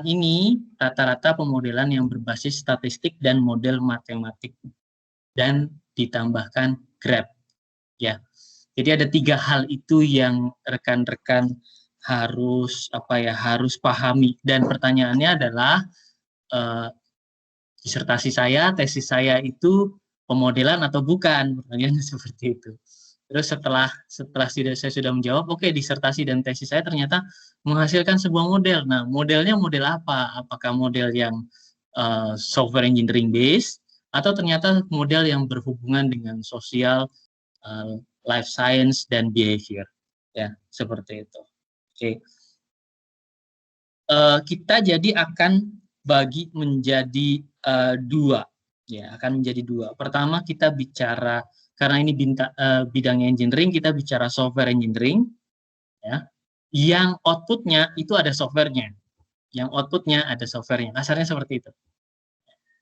ini rata-rata pemodelan yang berbasis statistik dan model matematik dan ditambahkan graph ya. Jadi ada 3 hal itu yang rekan-rekan harus harus pahami, dan pertanyaannya adalah disertasi saya, tesis saya itu pemodelan atau bukan? Pertanyaannya seperti itu. Terus setelah saya sudah menjawab, oke, disertasi dan tesis saya ternyata menghasilkan sebuah model. Nah, modelnya model apa? Apakah model yang software engineering based, atau ternyata model yang berhubungan dengan sosial, life science, dan behavior? Ya, seperti itu. Oke. Kita jadi akan bagi menjadi 2. Ya, akan menjadi 2. Pertama, kita bicara, karena ini bidangnya engineering, kita bicara software engineering, ya, yang outputnya itu ada softwarenya, kasarnya seperti itu.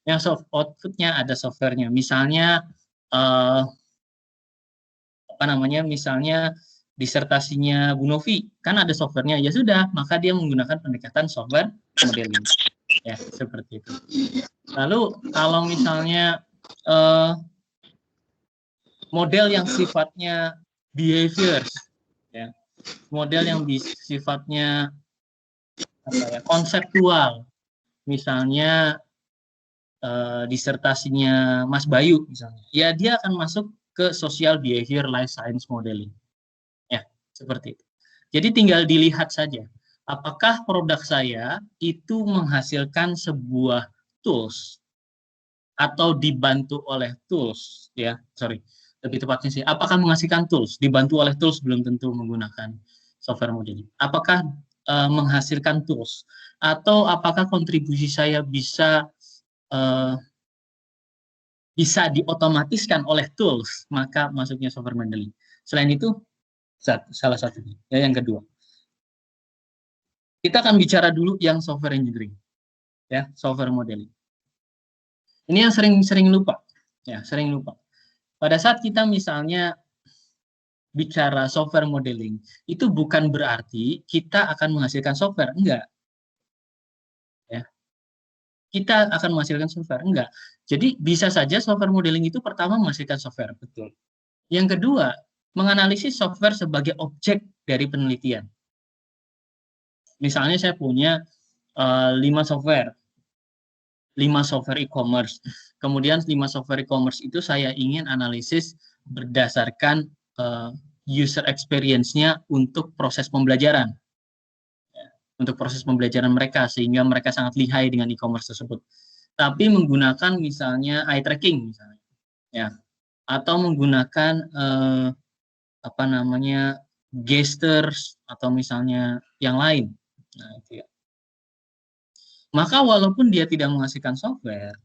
Yang outputnya ada softwarenya, misalnya misalnya disertasinya Bu Novi, kan ada softwarenya, ya sudah, maka dia menggunakan pendekatan software modeling, ya, seperti itu. Lalu kalau misalnya model yang sifatnya behavior, ya, model yang sifatnya konseptual, misalnya disertasinya Mas Bayu misalnya, ya dia akan masuk ke social behavior life science modeling, ya, seperti itu. Jadi tinggal dilihat saja apakah produk saya itu menghasilkan sebuah tools atau dibantu oleh tools, ya, lebih tepatnya sih, apakah menghasilkan tools, dibantu oleh tools, belum tentu menggunakan software modeling. Apakah menghasilkan tools, atau apakah kontribusi saya bisa diotomatiskan oleh tools, maka masuknya software modeling. Selain itu, salah satunya. Ya, yang kedua, kita akan bicara dulu yang software engineering, ya, software modeling. Ini yang sering lupa, ya, sering lupa. Pada saat kita misalnya bicara software modeling, itu bukan berarti kita akan menghasilkan software, enggak. Ya. Kita akan menghasilkan software, enggak. Jadi bisa saja software modeling itu pertama menghasilkan software, betul. Yang kedua, menganalisis software sebagai objek dari penelitian. Misalnya saya punya 5 software e-commerce. Kemudian 5 software e-commerce itu saya ingin analisis berdasarkan user experience-nya untuk proses pembelajaran. Untuk proses pembelajaran mereka, sehingga mereka sangat lihai dengan e-commerce tersebut. Tapi menggunakan misalnya eye tracking, misalnya, ya, atau menggunakan gestures, atau misalnya yang lain. Nah, itu ya. Maka walaupun dia tidak menghasilkan software,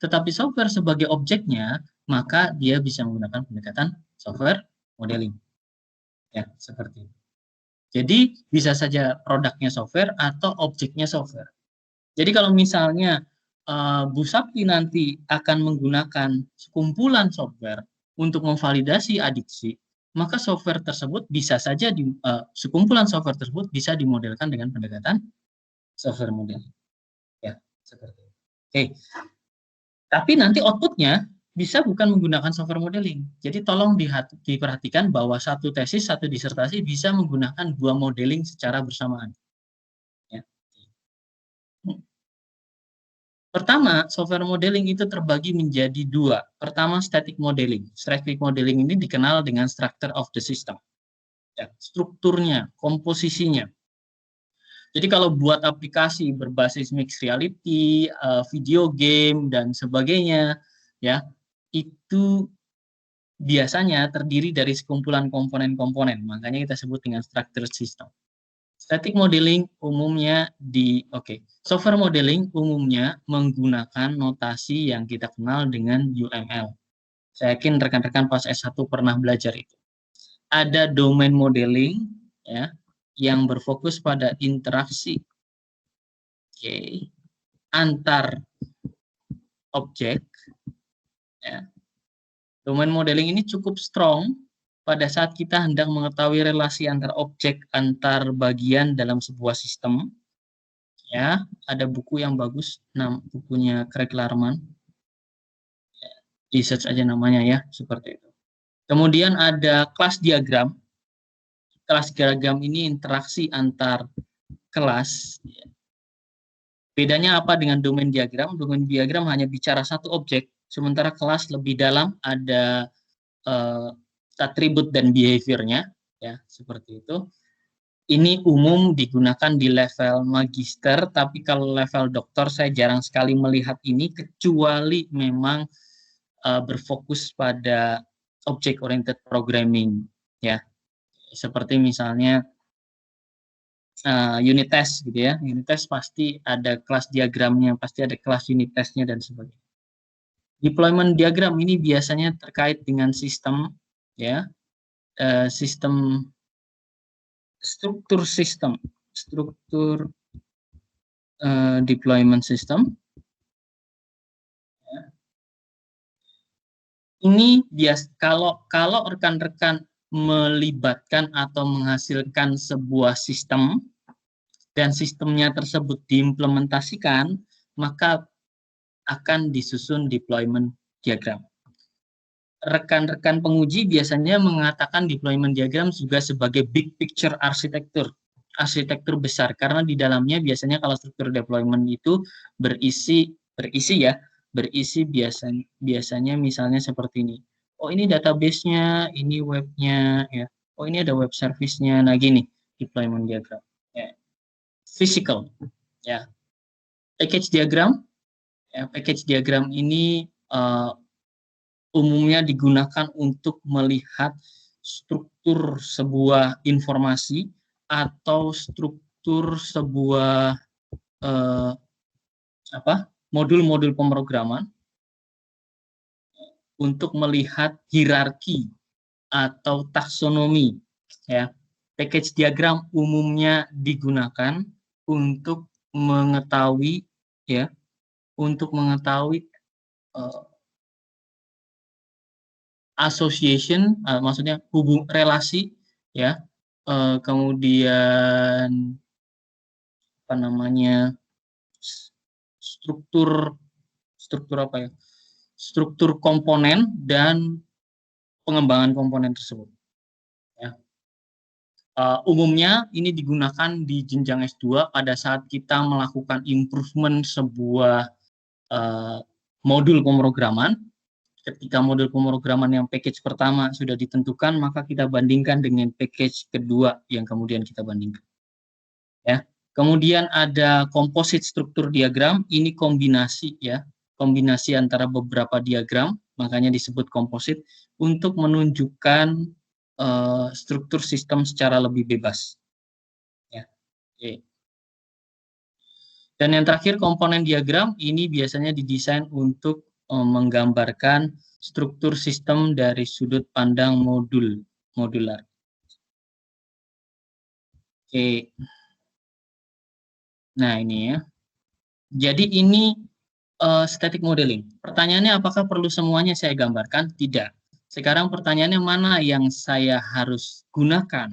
tetapi software sebagai objeknya, maka dia bisa menggunakan pendekatan software modeling. Ya, seperti itu. Jadi bisa saja produknya software atau objeknya software. Jadi kalau misalnya Bu Sapti nanti akan menggunakan sekumpulan software untuk memvalidasi adiksi, maka software tersebut bisa saja sekumpulan software tersebut bisa dimodelkan dengan pendekatan software modeling. Ya, seperti itu. Oke. Tapi nanti outputnya bisa bukan menggunakan software modeling. Jadi tolong diperhatikan bahwa satu tesis, satu disertasi bisa menggunakan 2 modeling secara bersamaan. Ya. Pertama, software modeling itu terbagi menjadi 2. Pertama, static modeling. Static modeling ini dikenal dengan structure of the system. Ya, strukturnya, komposisinya. Jadi kalau buat aplikasi berbasis mixed reality, video game, dan sebagainya, ya, itu biasanya terdiri dari sekumpulan komponen-komponen. Makanya kita sebut dengan structured system. Static modeling umumnya software modeling umumnya menggunakan notasi yang kita kenal dengan UML. Saya yakin rekan-rekan pas S1 pernah belajar itu. Ada domain modeling, ya, yang berfokus pada interaksi antar objek. Ya. Domain modeling ini cukup strong pada saat kita hendak mengetahui relasi antar objek, antar bagian dalam sebuah sistem, ya, ada buku yang bagus, bukunya Craig Larman, di search aja namanya ya, seperti itu. Kemudian ada kelas diagram. Kelas diagram ini interaksi antar kelas. Bedanya apa dengan domain diagram? Domain diagram hanya bicara satu objek, sementara kelas lebih dalam, ada atribut dan behaviornya, ya, seperti itu. Ini umum digunakan di level magister, tapi kalau level doktor saya jarang sekali melihat ini, kecuali memang berfokus pada object oriented programming, ya, seperti misalnya unit test gitu ya. Unit test pasti ada kelas diagramnya, pasti ada kelas unit testnya dan sebagainya. Deployment diagram ini biasanya terkait dengan sistem, ya, sistem struktur deployment system. Ini kalau rekan-rekan melibatkan atau menghasilkan sebuah sistem dan sistemnya tersebut diimplementasikan, maka akan disusun deployment diagram. Rekan-rekan penguji biasanya mengatakan deployment diagram juga sebagai big picture arsitektur besar, karena di dalamnya biasanya kalau struktur deployment itu berisi biasanya misalnya seperti ini. Oh, ini database-nya, ini webnya, ya. Oh, ini ada web service-nya. Nah, gini deployment diagram. Ya. Physical, ya. Package diagram, ya. Package diagram ini umumnya digunakan untuk melihat struktur sebuah informasi atau struktur sebuah modul-modul pemrograman untuk melihat hierarki atau taksonomi, ya. Package diagram umumnya digunakan untuk mengetahui, ya, association, maksudnya relasi, ya, kemudian apa namanya, struktur apa ya, struktur komponen dan pengembangan komponen tersebut, ya. Umumnya ini digunakan di jenjang S2 pada saat kita melakukan improvement sebuah modul pemrograman. Ketika modul pemrograman yang package pertama sudah ditentukan, maka kita bandingkan dengan package kedua yang kemudian kita bandingkan, ya. Kemudian ada composite struktur diagram, ini kombinasi, ya, kombinasi antara beberapa diagram, makanya disebut composite, untuk menunjukkan struktur sistem secara lebih bebas, ya. Oke. Dan yang terakhir, komponen diagram ini biasanya didesain untuk menggambarkan struktur sistem dari sudut pandang modular. Oke. Nah, ini ya. Jadi ini static modeling. Pertanyaannya, apakah perlu semuanya saya gambarkan? Tidak. Sekarang pertanyaannya, mana yang saya harus gunakan?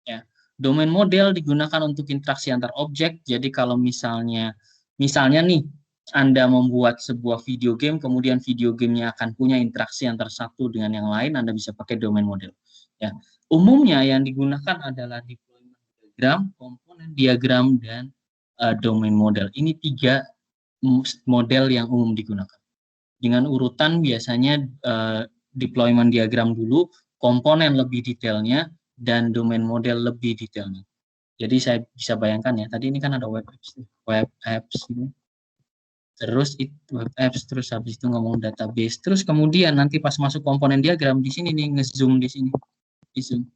Ya. Domain model digunakan untuk interaksi antar objek. Jadi kalau misalnya nih, Anda membuat sebuah video game, kemudian video gamenya akan punya interaksi antar satu dengan yang lain, Anda bisa pakai domain model. Ya. Umumnya yang digunakan adalah deployment diagram, komponen diagram, dan domain model. Ini 3 model yang umum digunakan. Dengan urutan biasanya deployment diagram dulu, komponen lebih detailnya, dan domain model lebih detailnya. Jadi saya bisa bayangkan ya, tadi ini kan ada web apps gitu. Terus web apps, terus habis itu ngomong database, terus kemudian nanti pas masuk komponen diagram di sini nih, ngezoom di sini, di zoom.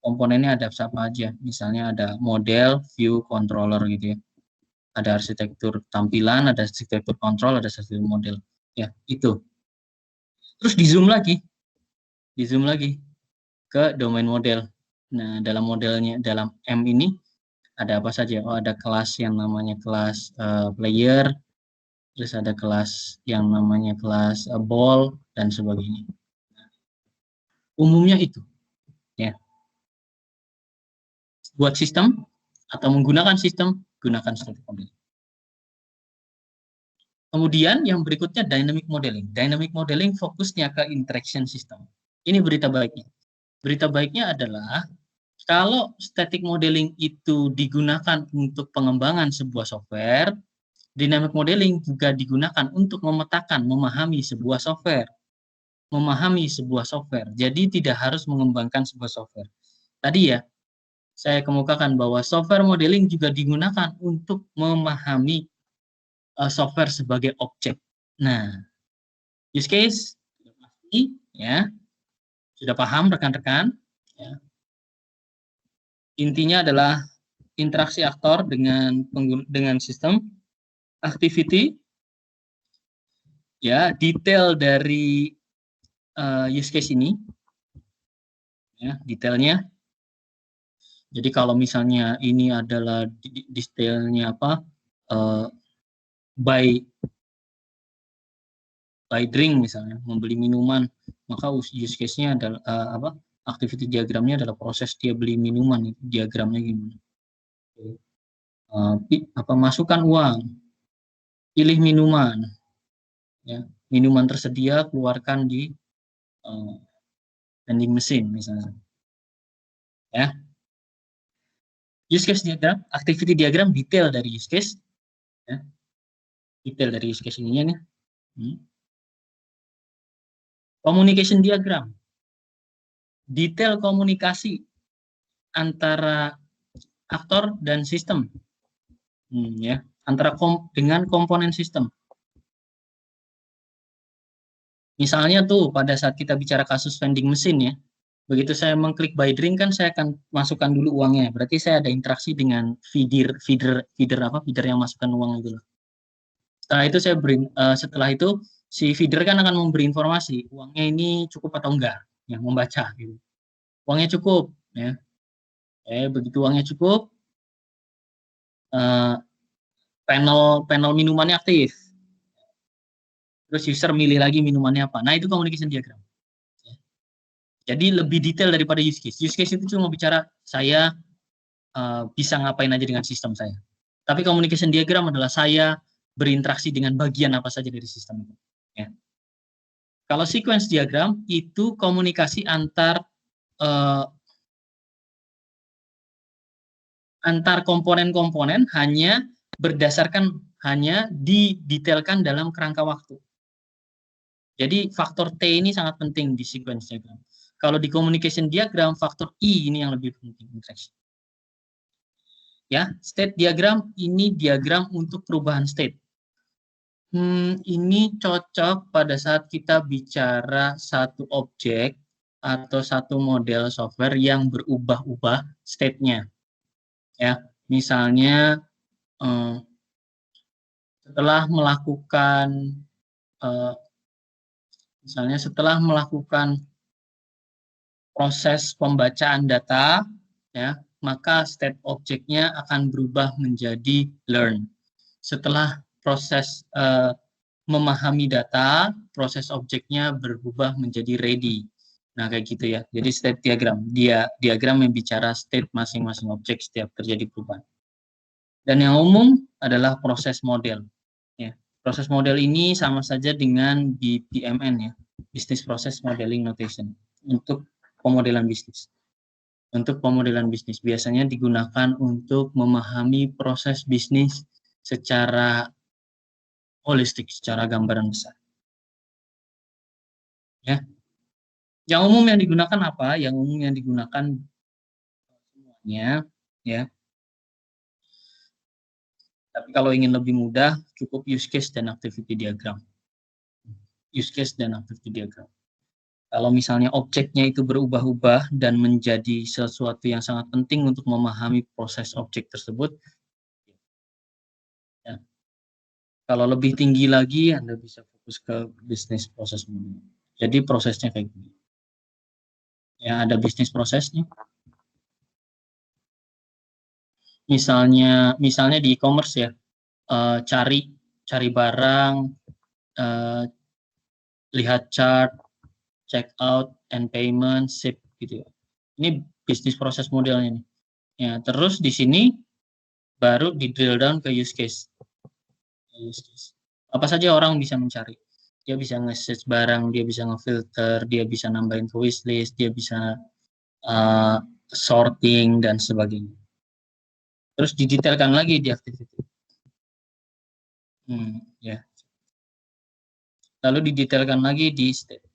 Komponennya ada apa aja? Misalnya ada model, view, controller gitu ya. Ada arsitektur tampilan, ada arsitektur kontrol, ada arsitektur model. Ya, itu. Terus di zoom lagi ke domain model. Nah, dalam modelnya, dalam M ini ada apa saja? Oh, ada kelas yang namanya kelas player, terus ada kelas yang namanya kelas ball, dan sebagainya. Umumnya itu. Ya. Buat sistem atau menggunakan sistem, gunakan static modeling. Kemudian yang berikutnya dynamic modeling. Dynamic modeling fokusnya ke interaction system. Ini berita baiknya. Berita baiknya adalah kalau static modeling itu digunakan untuk pengembangan sebuah software, dynamic modeling juga digunakan untuk memetakan, memahami sebuah software. Memahami sebuah software. Jadi tidak harus mengembangkan sebuah software. Tadi ya, saya kemukakan bahwa software modeling juga digunakan untuk memahami software sebagai objek. Nah, use case ya, sudah paham rekan-rekan? Ya. Intinya adalah interaksi aktor dengan sistem, activity, ya, detail dari use case ini, ya, detailnya. Jadi kalau misalnya ini adalah detailnya apa, buy drink misalnya, membeli minuman, maka use case-nya adalah apa? Activity diagramnya adalah proses dia beli minuman, diagramnya gimana? Apa masukkan uang, pilih minuman, ya, minuman tersedia keluarkan di vending machine misalnya, ya. Use case diagram, activity diagram, detail dari use case, ya. Detail dari use case ininya nih. Communication diagram, detail komunikasi antara aktor dan sistem, ya, antara dengan komponen sistem. Misalnya tuh pada saat kita bicara kasus vending machine ya, begitu saya mengklik buy drink kan saya akan masukkan dulu uangnya. Berarti saya ada interaksi dengan feeder yang masukkan uang itu. Setelah itu setelah itu si feeder kan akan memberi informasi uangnya ini cukup atau enggak, ya, membaca gitu. Uangnya cukup, ya. Begitu uangnya cukup, panel minumannya aktif. Terus user milih lagi minumannya apa. Nah, itu communication diagram. Jadi lebih detail daripada use case. Use case itu cuma bicara saya bisa ngapain aja dengan sistem saya. Tapi communication diagram adalah saya berinteraksi dengan bagian apa saja dari sistem itu. Ya. Kalau sequence diagram itu komunikasi antar komponen-komponen hanya didetailkan dalam kerangka waktu. Jadi faktor T ini sangat penting di sequence diagram. Kalau di communication diagram, faktor I ini yang lebih penting. Ya, state diagram ini diagram untuk perubahan state. Ini cocok pada saat kita bicara satu objek atau satu model software yang berubah-ubah state-nya. Ya, misalnya setelah melakukan proses pembacaan data, ya, maka state objeknya akan berubah menjadi learn. Setelah proses memahami data, proses objeknya berubah menjadi ready. Nah, kayak gitu ya. Jadi state diagram, diagram yang bicara state masing-masing objek setiap terjadi perubahan. Dan yang umum adalah proses model. Ya. Proses model ini sama saja dengan BPMN ya, Business Process Modeling Notation, untuk pemodelan bisnis. Untuk pemodelan bisnis biasanya digunakan untuk memahami proses bisnis secara holistik, secara gambaran besar. Ya. Yang umum yang digunakan apa? Yang umum yang digunakan semuanya, ya. Tapi kalau ingin lebih mudah, cukup use case dan activity diagram. Use case dan activity diagram. Kalau misalnya objeknya itu berubah-ubah dan menjadi sesuatu yang sangat penting untuk memahami proses objek tersebut, ya. Kalau lebih tinggi lagi, Anda bisa fokus ke bisnis proses modeling. Jadi prosesnya kayak gini. Ya, ada bisnis prosesnya. Misalnya di e-commerce ya, cari barang, lihat chart, check out, and payment, ship gitu ya. Ini bisnis proses modelnya nih. Ya, terus di sini baru di drill down ke use case. Apa saja orang bisa mencari. Dia bisa nge-search barang, dia bisa nge-filter, dia bisa nambahin ke wishlist, dia bisa uh, sorting dan sebagainya. Terus didetailkan lagi di activity. Ya. Lalu didetailkan lagi di state.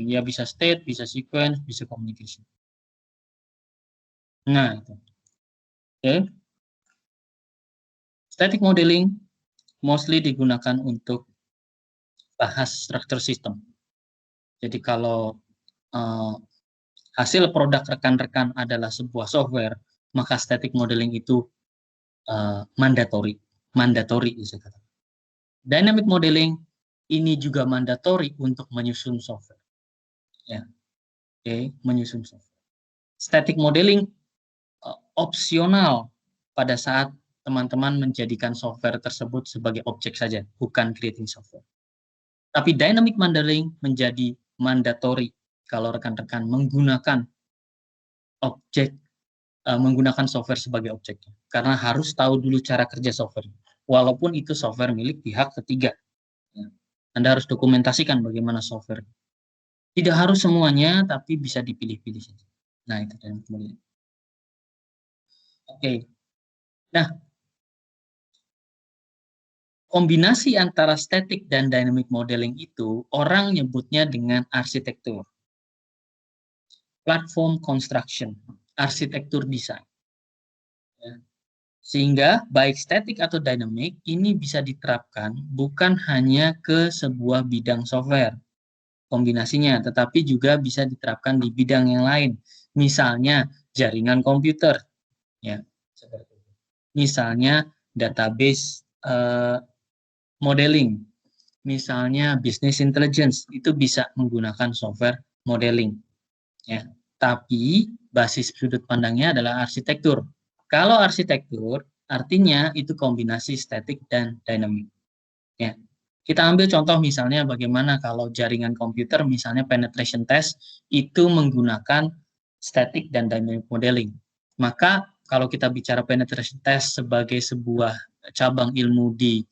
Ya bisa state, bisa sequence, bisa communication. Nah, itu. Oke. Static modeling mostly digunakan untuk bahas structure system. Jadi kalau uh, hasil produk rekan-rekan adalah sebuah software, maka static modeling itu mandatory. Mandatory, bisa kata. Dynamic modeling ini juga mandatory untuk menyusun software. Ya, menyusun software. Static modeling opsional pada saat teman-teman menjadikan software tersebut sebagai objek saja, bukan creating software. Tapi dynamic modeling menjadi mandatory kalau rekan-rekan menggunakan objek, menggunakan software sebagai objeknya. Karena harus tahu dulu cara kerja software. Walaupun itu software milik pihak ketiga. Anda harus dokumentasikan bagaimana software. Tidak harus semuanya, tapi bisa dipilih-pilih saja. Nah, itu dynamic modeling. Oke. Nah, kombinasi antara static dan dynamic modeling itu orang nyebutnya dengan arsitektur. Platform construction, arsitektur desain. Ya. Sehingga baik static atau dynamic ini bisa diterapkan bukan hanya ke sebuah bidang software kombinasinya, tetapi juga bisa diterapkan di bidang yang lain. Misalnya jaringan komputer, ya. Misalnya database modeling, misalnya business intelligence, itu bisa menggunakan software modeling. Ya. Tapi basis sudut pandangnya adalah arsitektur. Kalau arsitektur, artinya itu kombinasi static dan dynamic. Ya. Kita ambil contoh misalnya bagaimana kalau jaringan komputer, misalnya penetration test, itu menggunakan static dan dynamic modeling. Maka kalau kita bicara penetration test sebagai sebuah cabang ilmu di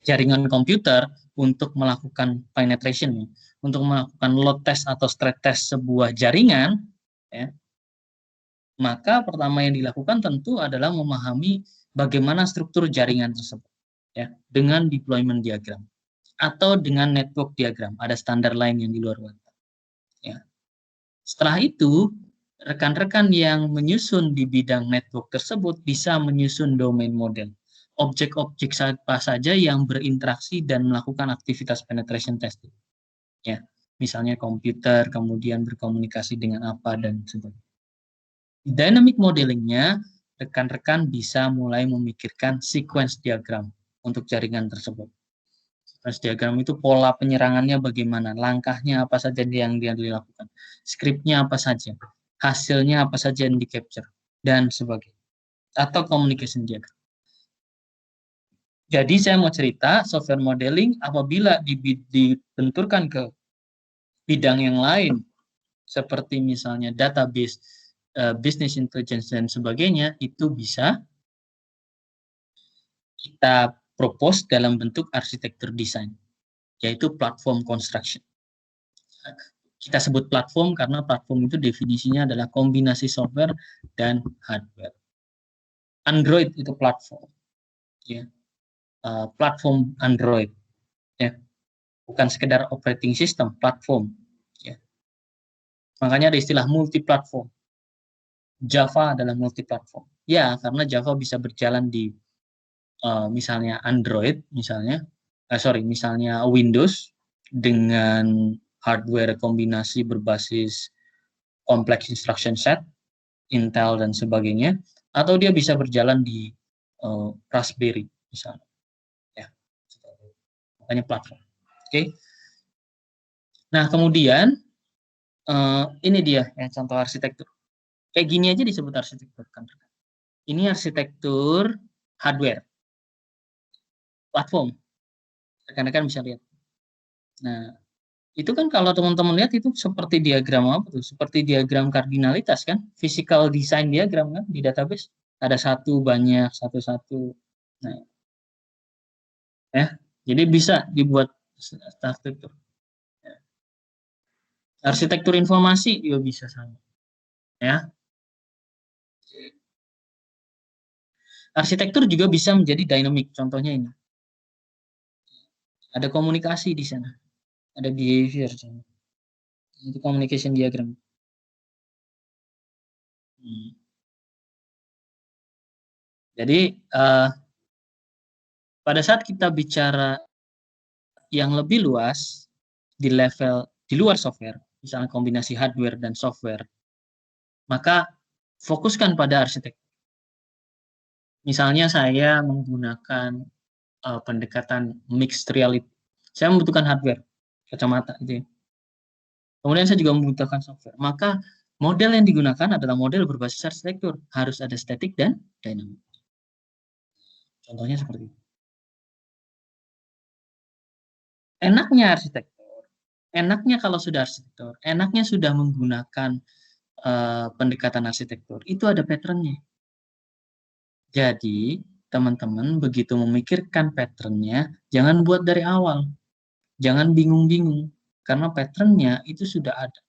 jaringan komputer untuk melakukan penetration, untuk melakukan load test atau stress test sebuah jaringan, ya, maka pertama yang dilakukan tentu adalah memahami bagaimana struktur jaringan tersebut, ya, dengan deployment diagram atau dengan network diagram. Ada standar lain yang di luar sana. Ya. Setelah itu, rekan-rekan yang menyusun di bidang network tersebut bisa menyusun domain model. Objek-objek apa saja yang berinteraksi dan melakukan aktivitas penetration testing. Ya, misalnya komputer, kemudian berkomunikasi dengan apa, dan sebagainya. Di dynamic modelingnya, rekan-rekan bisa mulai memikirkan sequence diagram untuk jaringan tersebut. Sequence diagram itu pola penyerangannya bagaimana, langkahnya apa saja yang dilakukan, skripnya apa saja, hasilnya apa saja yang di-capture, dan sebagainya. Atau communication diagram. Jadi saya mau cerita, software modeling apabila dibenturkan ke bidang yang lain, seperti misalnya database, business intelligence, dan sebagainya, itu bisa kita propose dalam bentuk arsitektur desain, yaitu platform construction. Kita sebut platform karena platform itu definisinya adalah kombinasi software dan hardware. Android itu platform, ya. Platform Android, ya, bukan sekedar operating system, platform, ya. Makanya ada istilah multi platform. Java adalah multi platform, ya, karena Java bisa berjalan di misalnya Android, misalnya Windows dengan hardware kombinasi berbasis kompleks instruction set, Intel dan sebagainya, atau dia bisa berjalan di Raspberry misalnya. Ya, makanya platform. Oke. Nah, kemudian ini dia yang contoh arsitektur. Kayak gini aja disebut arsitektur kan. Ini arsitektur hardware. Platform. Rekan-rekan bisa lihat. Nah, itu kan kalau teman-teman lihat itu seperti diagram apa tuh? Seperti diagram kardinalitas kan? Physical design diagram kan di database. Ada satu banyak, satu-satu. Nah, ya. Jadi bisa dibuat arsitektur. Arsitektur informasi juga bisa sama. Ya. Arsitektur juga bisa menjadi dynamic. Contohnya ini. Ada komunikasi di sana. Ada behavior. Itu communication diagram. Hmm. Jadi pada saat kita bicara yang lebih luas di level di luar software, misalnya kombinasi hardware dan software, maka fokuskan pada arsitek. Misalnya saya menggunakan pendekatan mixed reality. Saya membutuhkan hardware, kacamata itu ya. Kemudian saya juga membutuhkan software. Maka model yang digunakan adalah model berbasis arsitektur. Harus ada statik dan dynamic. Contohnya seperti itu. Enaknya arsitektur, enaknya kalau sudah arsitektur, enaknya sudah menggunakan pendekatan arsitektur, itu ada patternnya. Jadi, teman-teman begitu memikirkan patternnya, jangan buat dari awal. Jangan bingung-bingung, karena patternnya itu sudah ada.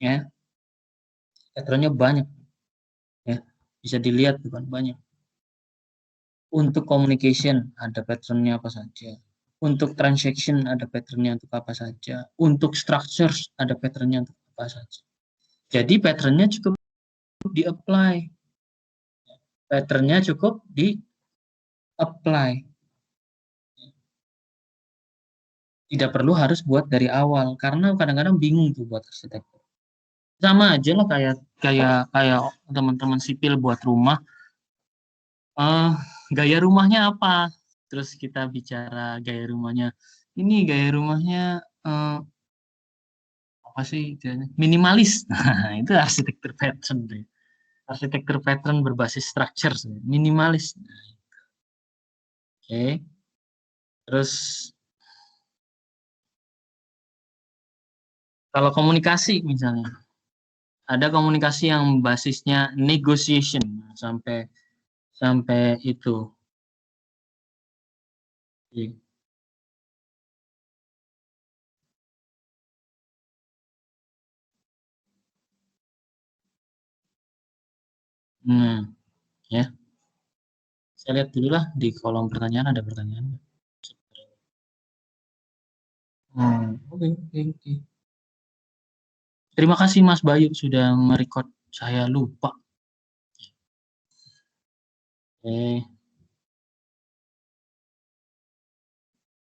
Ya, patternnya banyak. Ya, bisa dilihat bukan banyak. Untuk communication ada patternnya apa saja. Untuk transaction ada patternnya untuk apa saja. Untuk structures ada patternnya untuk apa saja. Jadi patternnya cukup di-apply. Patternnya cukup di-apply. Tidak perlu harus buat dari awal karena kadang-kadang bingung tuh buat arsitektur. Sama aja lah kayak kayak kayak teman-teman sipil buat rumah. eh Gaya rumahnya apa? Terus kita bicara gaya rumahnya. Ini gaya rumahnya eh, apa sih? Minimalis. Nah, itu arsitektur pattern deh. Arsitektur pattern berbasis structure, minimalis. Oke. Terus kalau komunikasi misalnya, ada komunikasi yang basisnya negotiation sampai sampai itu. Oke. Nah, ya, saya lihat dulu lah di kolom pertanyaan ada pertanyaan. Oke, oke, oke. Terima kasih Mas Bayu sudah merecord saya lupa. Eh,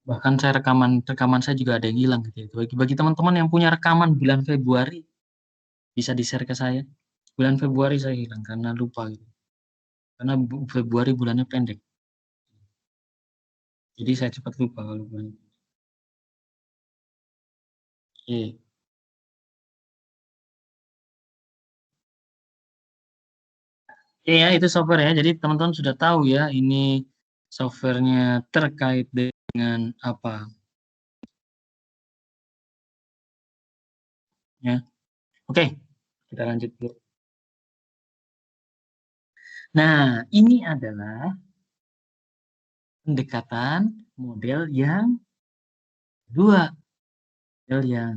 Bahkan saya rekaman saya juga ada yang hilang gitu. Bagi teman-teman yang punya rekaman bulan Februari bisa di-share ke saya. Bulan Februari saya hilang karena lupa gitu. Karena Februari bulannya pendek. Jadi saya cepat lupa kalau bulan. Oke. Oke ya, itu software ya. Jadi teman-teman sudah tahu ya, ini softwarenya terkait dengan apa ya. Oke, kita lanjut dulu. Nah, ini adalah pendekatan model yang dua. Model yang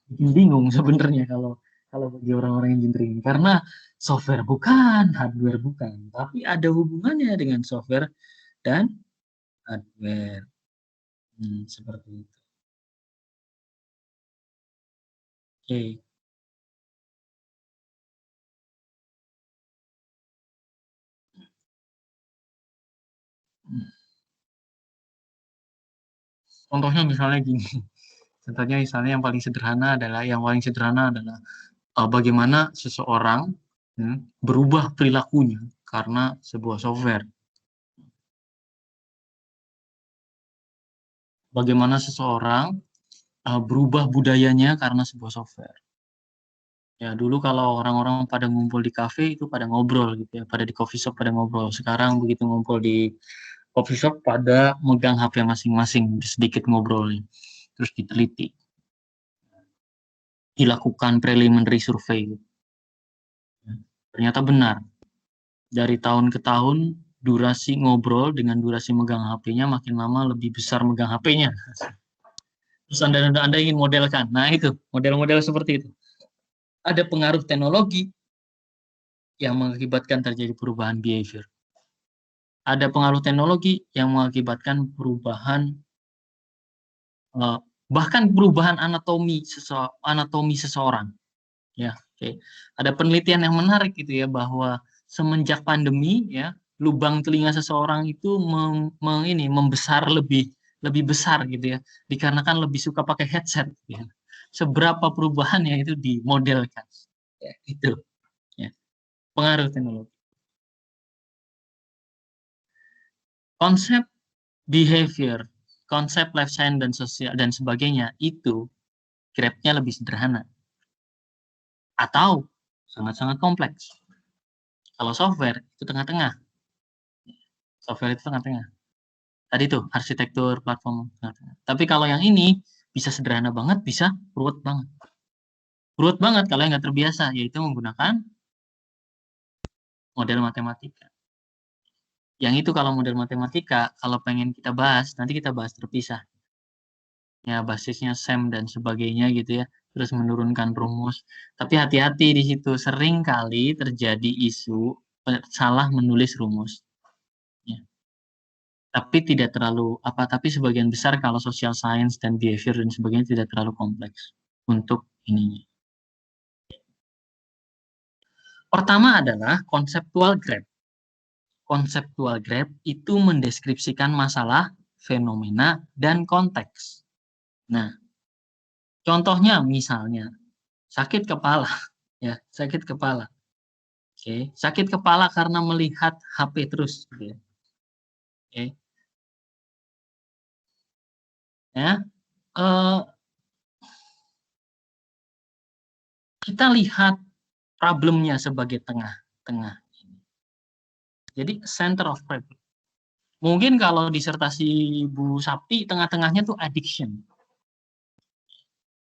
bikin bingung sebenarnya kalau kalau bagi orang-orang engineering. Karena software bukan, hardware bukan. Tapi ada hubungannya dengan software dan hardware. Seperti itu. Oke. Contohnya misalnya gini. Contohnya misalnya yang paling sederhana adalah bagaimana seseorang berubah perilakunya karena sebuah software. Bagaimana seseorang berubah budayanya karena sebuah software. Ya, dulu kalau orang-orang pada ngumpul di kafe itu pada ngobrol gitu ya, pada di coffee shop pada ngobrol. Sekarang begitu ngumpul di coffee shop pada megang HP masing-masing, sedikit ngobrolnya, terus diteliti, dilakukan preliminary survey. Ternyata benar, dari tahun ke tahun durasi ngobrol dengan durasi megang HP-nya makin lama lebih besar megang HP-nya. Terus Anda ingin modelkan, nah itu model-model seperti itu. Ada pengaruh teknologi yang mengakibatkan terjadi perubahan behavior. Ada pengaruh teknologi yang mengakibatkan perubahan bahkan perubahan anatomi seseorang. Ya, oke. Ada penelitian yang menarik gitu ya, bahwa semenjak pandemi ya, lubang telinga seseorang itu membesar lebih besar gitu ya, dikarenakan lebih suka pakai headset ya. Seberapa perubahannya itu dimodelkan. Ya, itu ya. Pengaruh teknologi. Konsep behavior, konsep life science dan sosial dan sebagainya itu grabnya lebih sederhana atau sangat-sangat kompleks. Kalau software itu tengah-tengah. Software itu tengah-tengah. Tadi tuh arsitektur platform tengah-tengah. Tapi kalau yang ini bisa sederhana banget, bisa ruwet banget. Ruwet banget kalau yang nggak terbiasa, yaitu menggunakan model matematika. Yang itu kalau model matematika, kalau pengen kita bahas, nanti kita bahas terpisah. Ya, basisnya SEM dan sebagainya gitu ya, terus menurunkan rumus. Tapi hati-hati di situ, sering kali terjadi isu salah menulis rumus. Ya. Tapi tidak terlalu tapi sebagian besar kalau social science dan behavior dan sebagainya tidak terlalu kompleks untuk ininya. Pertama adalah conceptual graph. Conceptual graph itu mendeskripsikan masalah, fenomena, dan konteks. Nah, contohnya misalnya sakit kepala, ya, sakit kepala. Oke, sakit kepala karena melihat HP terus, gitu ya. Oke. Ya, kita lihat problemnya sebagai tengah-tengah. Jadi center of problem. Mungkin kalau disertasi Bu Sapti tengah-tengahnya tuh addiction.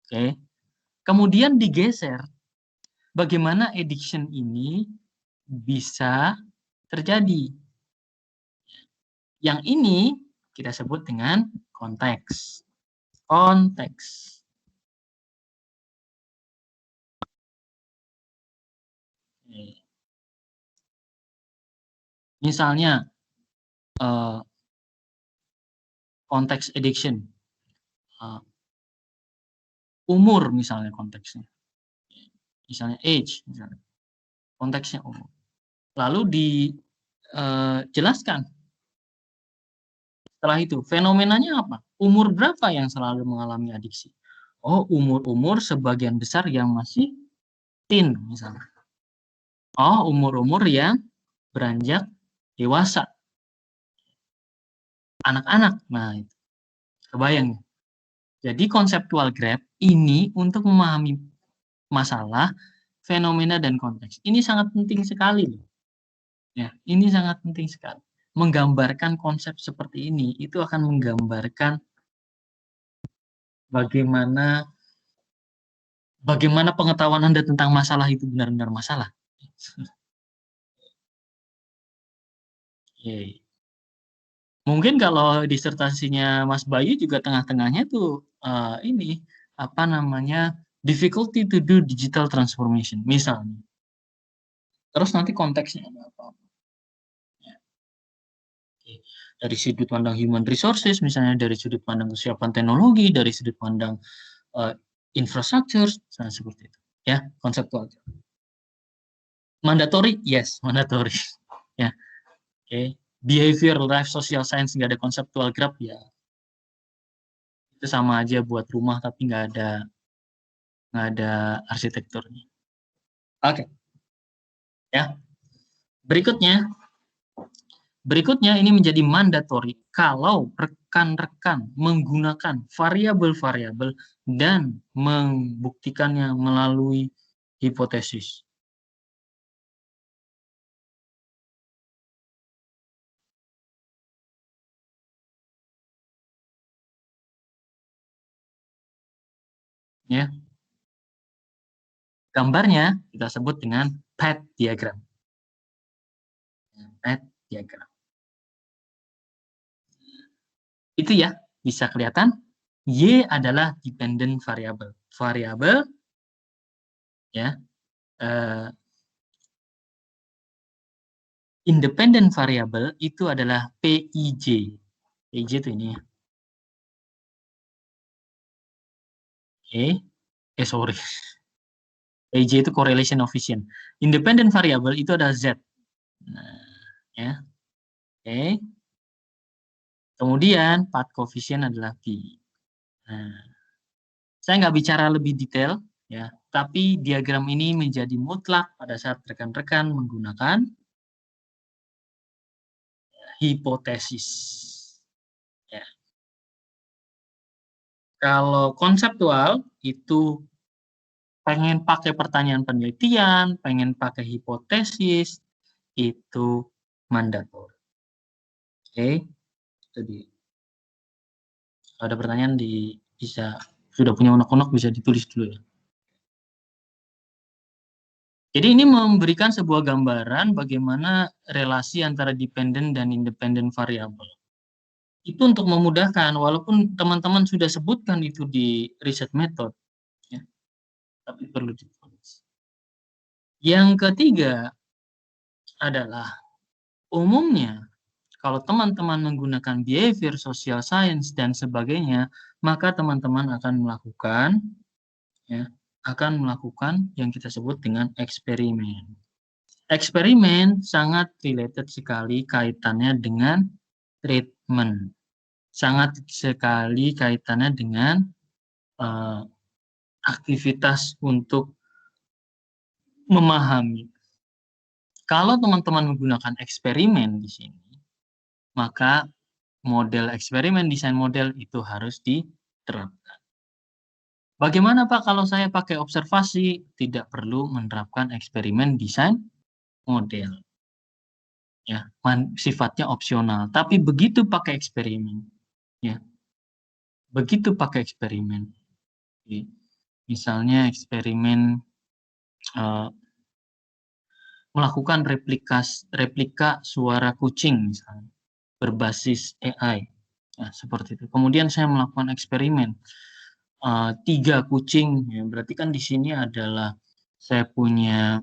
Oke. Kemudian digeser bagaimana addiction ini bisa terjadi. Yang ini kita sebut dengan konteks. Konteks. Misalnya konteks addiction. Umur misalnya konteksnya. Misalnya age, misalnya. Konteksnya umur. Lalu dijelaskan. Setelah itu, fenomenanya apa? Umur berapa yang selalu mengalami adiksi? Oh, umur-umur sebagian besar yang masih teen, misalnya. Oh, umur-umur yang beranjak dewasa. Anak-anak. Nah, itu. Kebayang. Jadi, konseptual graph ini untuk memahami masalah, fenomena, dan konteks. Ini sangat penting sekali. Ya, ini sangat penting sekali. Menggambarkan konsep seperti ini, itu akan menggambarkan bagaimana pengetahuan Anda tentang masalah itu benar-benar masalah. Mungkin kalau disertasinya Mas Bayu juga tengah-tengahnya tuh ini apa namanya, difficulty to do digital transformation misalnya. Terus nanti konteksnya ada apa? Ya. Dari sudut pandang human resources, misalnya dari sudut pandang kesiapan teknologi, dari sudut pandang infrastructure, misalnya seperti itu. Ya, konseptual. Mandatory, yes, mandatory. Ya, oke. Behavior, life, social science nggak ada konseptual graph ya. Itu sama aja buat rumah tapi nggak ada arsitekturnya. Oke. Ya. Berikutnya ini menjadi mandatory kalau rekan-rekan menggunakan variabel-variabel dan membuktikannya melalui hipotesis. Ya. Gambarnya kita sebut dengan path diagram. Path diagram. Itu ya, bisa kelihatan. Y adalah dependent variable. Variabel ya. Independent variable itu adalah PIJ. PIJ itu ini ya. Sorry. PIJ itu correlation coefficient. Independent variable itu adalah Z. Nah, ya. Oke. Kemudian path coefficient adalah P. Nah, saya nggak bicara lebih detail, ya. Tapi diagram ini menjadi mutlak pada saat rekan-rekan menggunakan hipotesis. Ya. Kalau konseptual itu pengen pakai pertanyaan penelitian, pengen pakai hipotesis, itu mandator. Oke, itu dia. Kalau ada pertanyaan bisa sudah punya unek-unek bisa ditulis dulu ya. Jadi ini memberikan sebuah gambaran bagaimana relasi antara dependent dan independent variable. Itu untuk memudahkan, walaupun teman-teman sudah sebutkan itu di riset method, ya, tapi perlu ditulis. Yang ketiga adalah umumnya kalau teman-teman menggunakan behavior, social science, dan sebagainya, maka teman-teman akan melakukan yang kita sebut dengan eksperimen. Eksperimen sangat related sekali kaitannya dengan treatment. Sangat sekali kaitannya dengan aktivitas untuk memahami. Kalau teman-teman menggunakan eksperimen di sini, maka model eksperimen, desain model itu harus diterapkan. Bagaimana Pak kalau saya pakai observasi? Tidak perlu menerapkan eksperimen desain model. Ya, sifatnya opsional. Tapi begitu pakai eksperimen, ya, begitu pakai eksperimen, misalnya eksperimen melakukan replika suara kucing misalnya berbasis AI, nah, seperti itu. Kemudian saya melakukan eksperimen 3 kucing, ya, berarti kan di sini adalah saya punya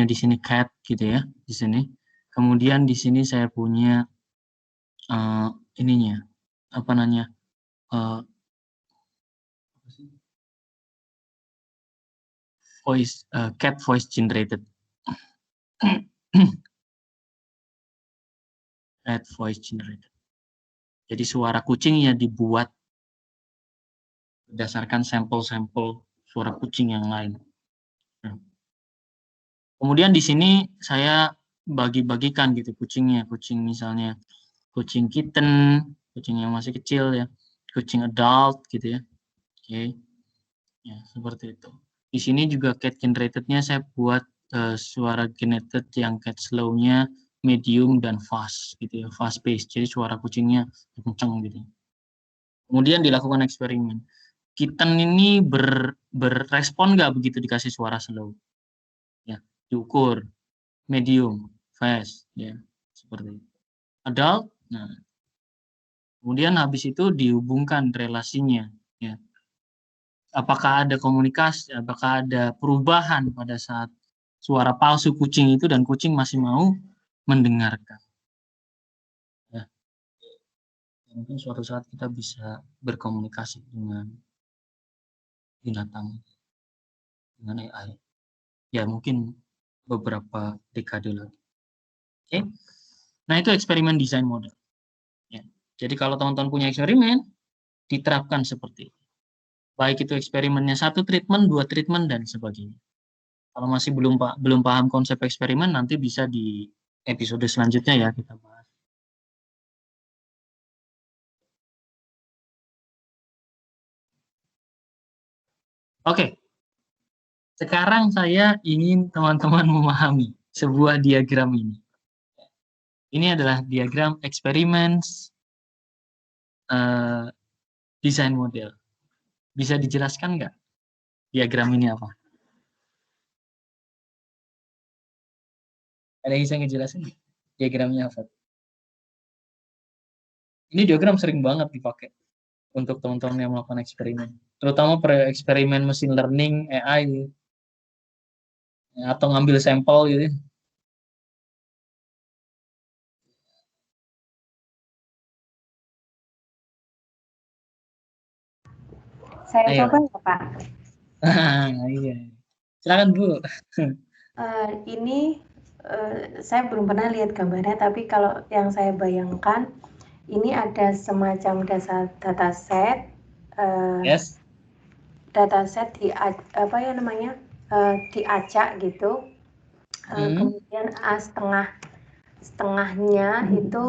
di sini cat gitu ya, di sini. Kemudian di sini saya punya ininya apa namanya cat voice generated. Cat voice generated. Jadi suara kucingnya dibuat berdasarkan sampel-sampel suara kucing yang lain. Nah, kemudian di sini saya bagi-bagikan gitu kucingnya, kucing misalnya kucing kitten, kucing yang masih kecil ya, kucing adult gitu ya. Oke. Ya, seperti itu. Di sini juga cat generatednya saya buat suara generated yang cat slow-nya medium dan fast gitu ya, fast pace. Jadi suara kucingnya kenceng gitu. Kemudian dilakukan eksperimen. Kitten ini berrespon nggak begitu dikasih suara slow? Ya, diukur medium, fast, ya, seperti itu. Adult, nah, kemudian habis itu dihubungkan relasinya, ya. Apakah ada komunikasi, apakah ada perubahan pada saat suara palsu kucing itu dan kucing masih mau mendengarkan. Ya. Mungkin suatu saat kita bisa berkomunikasi dengan binatang, dengan AI. Ya mungkin beberapa dekade lagi. Oke. Nah itu eksperimen desain model. Ya. Jadi kalau teman-teman punya eksperimen, diterapkan seperti itu. Baik itu eksperimennya 1 treatment, 2 treatment, dan sebagainya. Kalau masih belum paham konsep eksperimen, nanti bisa di episode selanjutnya ya kita bahas. Oke, sekarang saya ingin teman-teman memahami sebuah diagram ini. Ini adalah diagram eksperimen desain model. Bisa dijelaskan nggak diagram ini apa? Ada yang bisa ngejelasin nggak? Diagramnya apa? Ini diagram sering banget dipakai untuk teman-teman yang melakukan eksperimen. Terutama eksperimen machine learning, AI, ya, atau ngambil sampel gitu. Saya Ayo. coba ya Pak. Iya. Silakan Bu. Ini saya belum pernah lihat gambarnya, tapi kalau yang saya bayangkan ini ada semacam dataset, uh, Yes. dataset di apa ya namanya, diacak gitu. Hmm. Kemudian setengahnya itu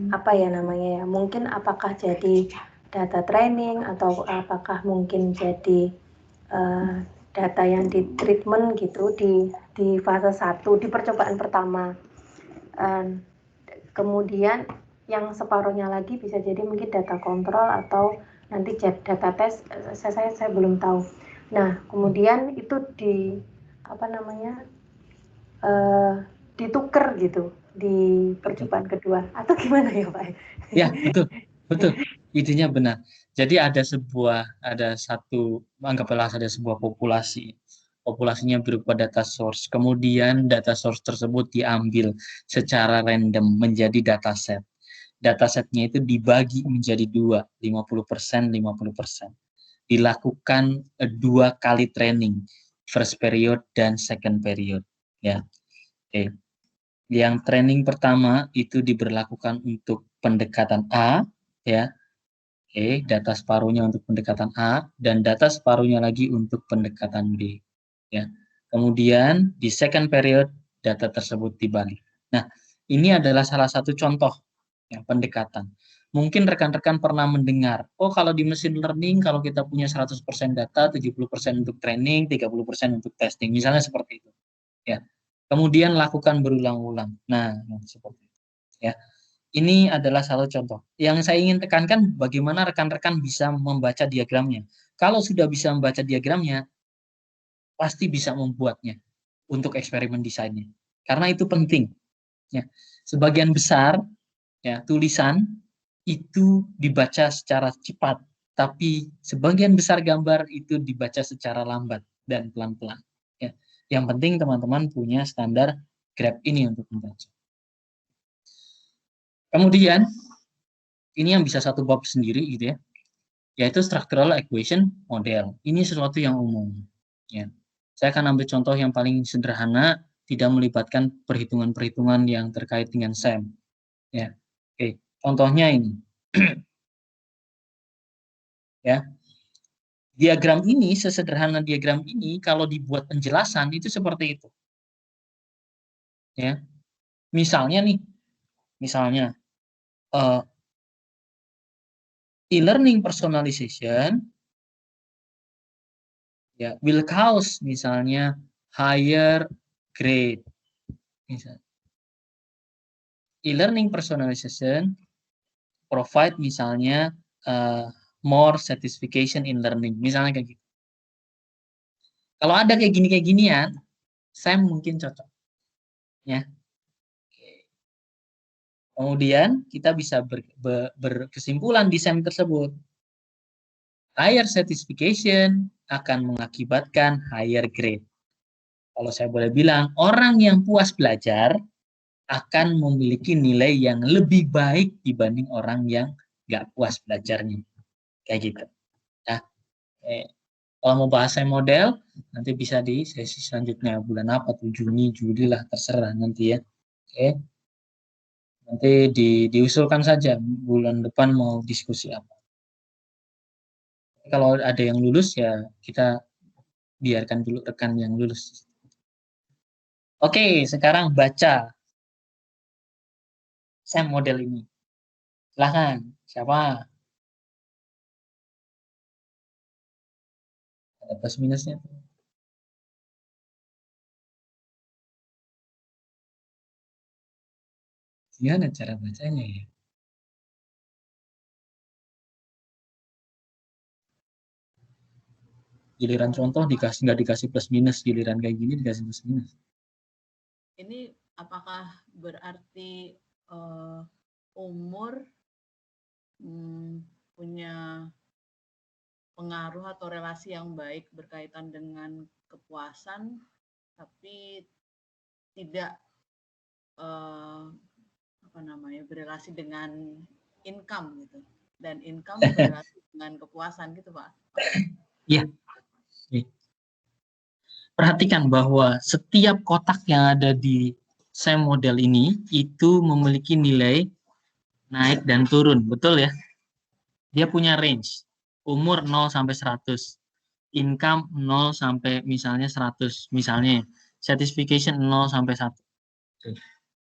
apa ya namanya ya, mungkin apakah jadi data training atau apakah mungkin jadi uh, data yang di treatment gitu di fase 1 di percobaan pertama. Kemudian yang separuhnya lagi bisa jadi mungkin data kontrol atau nanti data tes, saya belum tahu. Nah kemudian itu di apa namanya, uh, ditukar gitu di Betul. percobaan kedua atau gimana ya Pak? Ya, betul. Betul. Idenya benar. Jadi ada satu, anggaplah ada sebuah populasi. Populasinya berupa data source. Kemudian data source tersebut diambil secara random menjadi dataset. Datasetnya itu dibagi menjadi dua, 50%, 50%. Dilakukan dua kali training, first period dan second period. Ya, oke. Yang training pertama itu diberlakukan untuk pendekatan A, ya. Oke, data separuhnya untuk pendekatan A dan data separuhnya lagi untuk pendekatan B, ya. Kemudian di second period data tersebut dibalik. Nah, ini adalah salah satu contoh yang pendekatan. Mungkin rekan-rekan pernah mendengar, oh kalau di machine learning kalau kita punya 100% data, 70% untuk training, 30% untuk testing, misalnya seperti itu. Ya. Kemudian lakukan berulang-ulang. Nah, seperti itu. Ya. Ini adalah salah contoh. Yang saya ingin tekankan bagaimana rekan-rekan bisa membaca diagramnya. Kalau sudah bisa membaca diagramnya, pasti bisa membuatnya untuk eksperimen desainnya. Karena itu penting. Ya. Sebagian besar ya tulisan itu dibaca secara cepat, tapi sebagian besar gambar itu dibaca secara lambat dan pelan-pelan. Ya. Yang penting teman-teman punya standar grab ini untuk membaca. Kemudian ini yang bisa satu bab sendiri gitu ya, yaitu structural equation model. Ini sesuatu yang umum. Ya. Saya akan ambil contoh yang paling sederhana, tidak melibatkan perhitungan-perhitungan yang terkait dengan SEM. Ya. Oke, contohnya ini. Ya. Diagram ini, sesederhana diagram ini, kalau dibuat penjelasan itu seperti itu. Ya. Misalnya nih, misalnya uh, e-learning personalization ya will cause misalnya higher grade. Misalnya e-learning personalization provide misalnya more satisfaction in learning, misalnya kayak gitu. Kalau ada kayak ginian, saya mungkin cocok, ya. Kemudian kita bisa berkesimpulan di SEM tersebut. Higher satisfaction akan mengakibatkan higher grade. Kalau saya boleh bilang, orang yang puas belajar akan memiliki nilai yang lebih baik dibanding orang yang nggak puas belajarnya. Kayak gitu. Nah, kalau mau bahas model, nanti bisa di sesi selanjutnya. Bulan apa tuh? Juni, Juli lah, terserah nanti ya. Oke, nanti diusulkan saja bulan depan mau diskusi apa. Kalau ada yang lulus ya kita biarkan dulu rekan yang lulus. Oke, sekarang baca SEM model ini. Silahkan, siapa? Ada plus minusnya. Gimana cara bacanya ya? Giliran contoh nggak dikasih plus minus, giliran kayak gini dikasih plus minus. Ini apakah berarti umur punya pengaruh atau relasi yang baik berkaitan dengan kepuasan, tapi tidak berrelasi dengan income gitu, dan income berrelasi dengan kepuasan gitu Pak? Iya. Perhatikan bahwa setiap kotak yang ada di SEM model ini itu memiliki nilai naik dan turun, betul ya? Dia punya range, umur 0 sampai 100, income 0 sampai misalnya 100, misalnya satisfaction 0 sampai 1.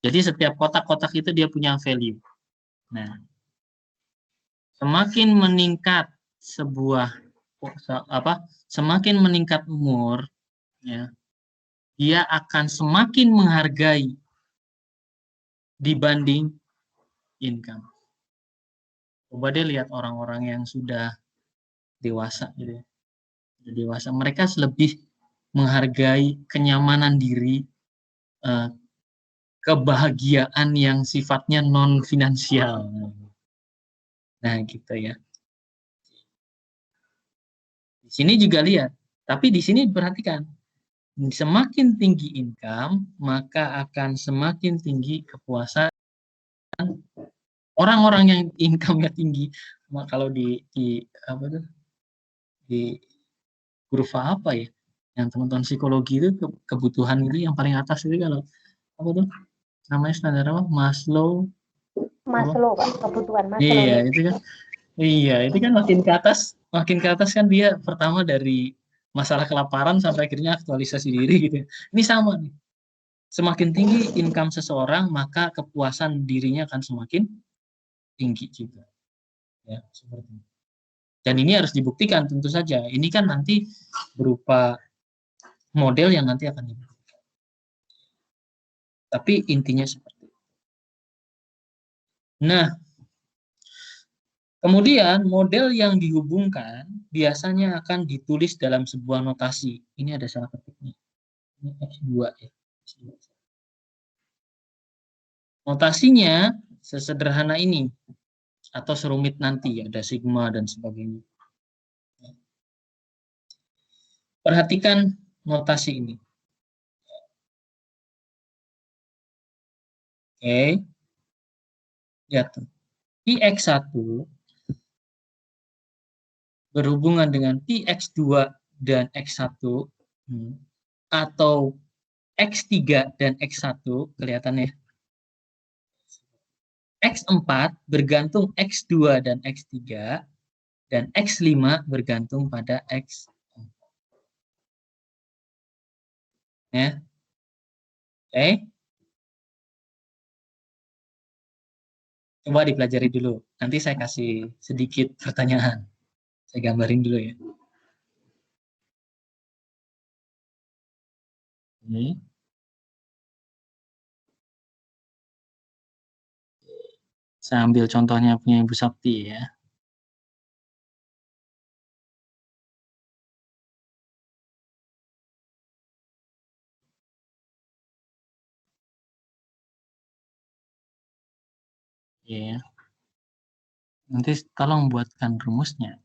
Jadi setiap kotak-kotak itu dia punya value. Nah, semakin meningkat semakin meningkat umur, ya, dia akan semakin menghargai dibanding income. Coba deh lihat orang-orang yang sudah dewasa gitu ya. Sudah dewasa, mereka lebih menghargai kenyamanan diri, kebahagiaan yang sifatnya non finansial. Nah, gitu ya. Di sini juga lihat, tapi di sini perhatikan, semakin tinggi income, maka akan semakin tinggi kepuasan. Orang-orang yang income-nya tinggi, kalau di apa tuh, di kurva apa ya, yang teman-teman psikologi itu kebutuhan itu yang paling atas itu kalau apa tuh namanya, standar apa, Maslow Pak, kebutuhan Maslow. Iya, itu kan. Iya, itu kan makin ke atas kan dia pertama dari masalah kelaparan sampai akhirnya aktualisasi diri gitu. Ini sama nih. Semakin tinggi income seseorang, maka kepuasan dirinya akan semakin tinggi juga. Ya, seperti itu. Dan ini harus dibuktikan tentu saja. Ini kan nanti berupa model yang nanti akan dibuktikan. Tapi intinya seperti itu. Nah, kemudian model yang dihubungkan biasanya akan ditulis dalam sebuah notasi. Ini ada salah ketiknya. Ini X2 ya. Notasinya sesederhana ini atau serumit nanti, ada sigma dan sebagainya. Perhatikan notasi ini. Oke. Lihat tuh. Px1 berhubungan dengan Px2 dan X1 atau X3 dan X1, kelihatannya. X4 bergantung X2 dan X3, dan X5 bergantung pada X4. Ya. Oke. Coba dipelajari dulu. Nanti saya kasih sedikit pertanyaan. Saya gambarin dulu ya. Ini. Saya ambil contohnya punya Ibu Sakti ya. Ya. Nanti tolong buatkan rumusnya.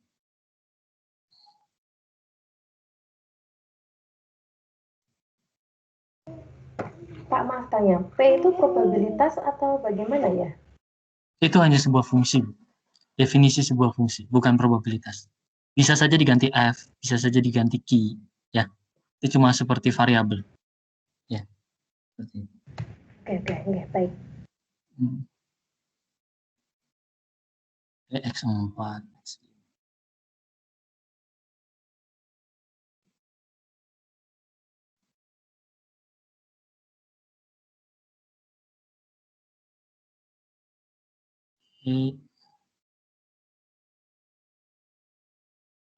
Pak, maaf tanya, P itu probabilitas atau bagaimana ya? Itu hanya sebuah fungsi. Definisi sebuah fungsi, bukan probabilitas. Bisa saja diganti F, bisa saja diganti Q, ya. Itu cuma seperti variabel. Ya. Seperti itu. Oke, baik. X4.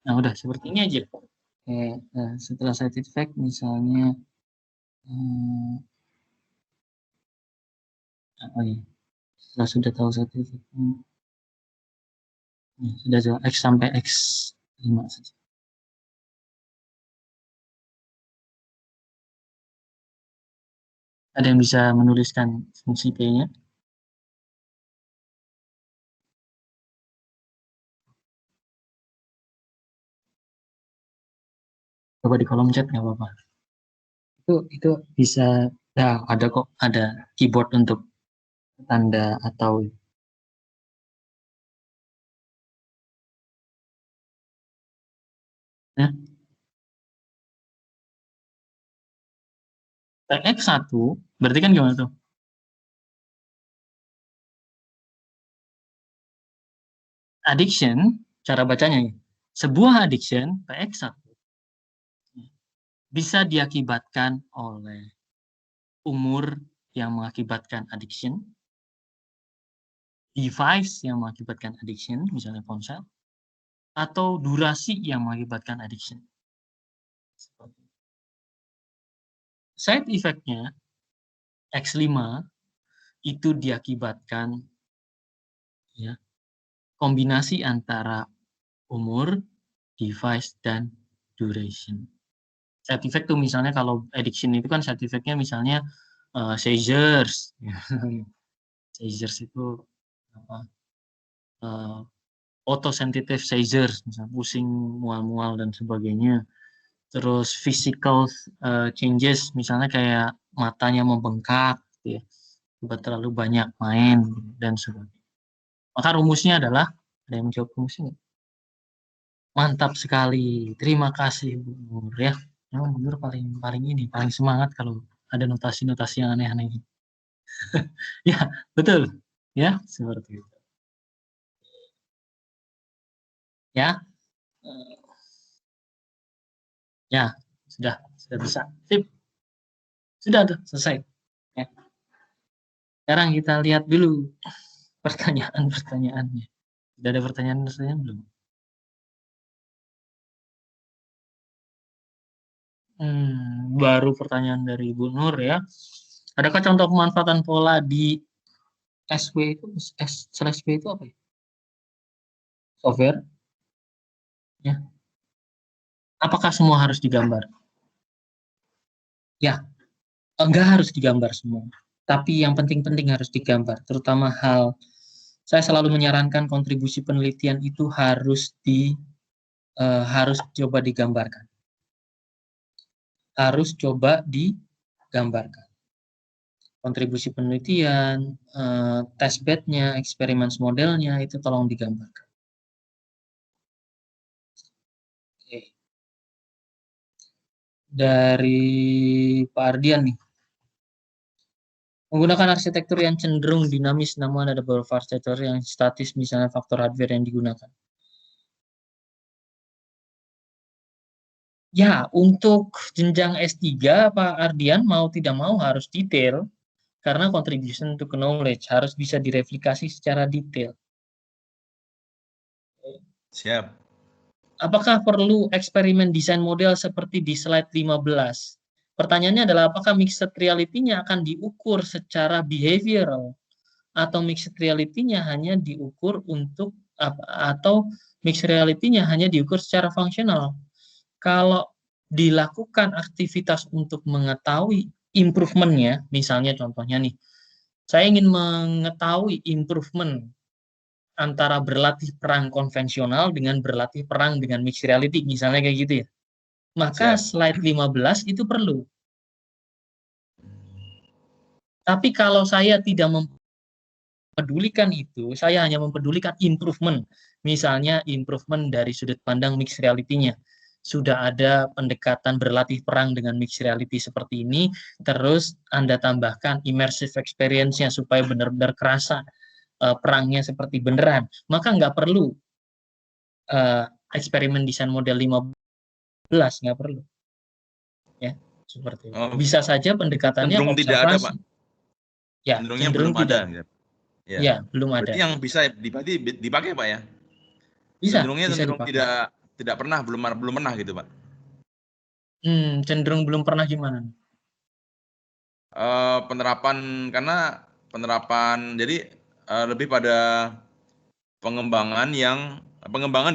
Nah, udah seperti ini aja. Oke, setelah cited fact misalnya apa ya? Setelah sudah tahu cited fact, sudah jauh X sampai X5 saja. Ada yang bisa menuliskan fungsi P-nya? Coba di kolom chat nggak apa-apa. Itu bisa, ya ada kok, ada keyboard untuk tanda atau ya. TX1 berarti kan gimana tuh? Addiction, cara bacanya ya. Sebuah addiction, PX1, bisa diakibatkan oleh umur yang mengakibatkan addiction, device yang mengakibatkan addiction, misalnya ponsel, atau durasi yang mengakibatkan addiction. Side effect-nya, X5 itu diakibatkan ya, kombinasi antara umur, device, dan duration. Side effect tuh misalnya kalau addiction itu kan side effect-nya misalnya seizures. Seizures itu apa? Photosensitive seizures, misalnya pusing, mual-mual dan sebagainya. Terus physical changes, misalnya kayak matanya membengkak, gitu ya, terlalu banyak main dan sebagainya. Maka rumusnya adalah, ada yang menjawab rumusnya? Mantap sekali, terima kasih Bu Nur ya. Memang Bu Nur paling ini paling semangat kalau ada notasi-notasi yang aneh-aneh. Ya betul, ya seperti itu. Ya, ya sudah bisa. Sip, sudah tuh selesai. Ya. Sekarang kita lihat dulu pertanyaan-pertanyaannya. Sudah ada pertanyaan-pertanyaan belum? Baru pertanyaan dari Bu Nur ya. Adakah contoh pemanfaatan pola di SW itu, S/W itu apa ya? Software? Ya. Apakah semua harus digambar? Ya, enggak harus digambar semua. Tapi yang penting-penting harus digambar. Terutama saya selalu menyarankan kontribusi penelitian itu harus coba digambarkan. Harus coba digambarkan. Kontribusi penelitian, test bed-nya, eksperimen modelnya, itu tolong digambarkan. Oke. Dari Pak Ardian nih. Menggunakan arsitektur yang cenderung dinamis, namun ada beberapa arsitektur yang statis, misalnya faktor hardware yang digunakan. Ya, untuk jenjang S3, Pak Ardian mau tidak mau harus detail, karena contribution to knowledge harus bisa direplikasi secara detail. Siap. Apakah perlu eksperimen desain model seperti di slide 15? Pertanyaannya adalah apakah mixed reality-nya akan diukur secara behavioral atau mixed reality-nya hanya diukur untuk atau mixed reality-nya hanya diukur secara fungsional. Kalau dilakukan aktivitas untuk mengetahui improvement-nya, misalnya contohnya nih, saya ingin mengetahui improvement antara berlatih perang konvensional dengan berlatih perang dengan mixed reality, misalnya kayak gitu ya. Maka slide 15 itu perlu. Tapi kalau saya tidak mempedulikan itu, saya hanya mempedulikan improvement. Misalnya improvement dari sudut pandang mixed reality-nya. Sudah ada pendekatan berlatih perang dengan mixed reality seperti ini, terus Anda tambahkan immersive experience-nya supaya benar-benar kerasa perangnya seperti beneran. Maka nggak perlu eksperimen desain model 15, nggak perlu. Ya, seperti itu. Bisa saja pendekatannya cenderung tidak ada, Pak. Ya, cenderung belum tidak. ada. Ya, belum ada. Berarti yang bisa dipakai, Pak ya? Bisa, cenderung dipakai. tidak pernah, belum pernah gitu, Pak. Cenderung belum pernah gimana? Penerapan jadi lebih pada pengembangan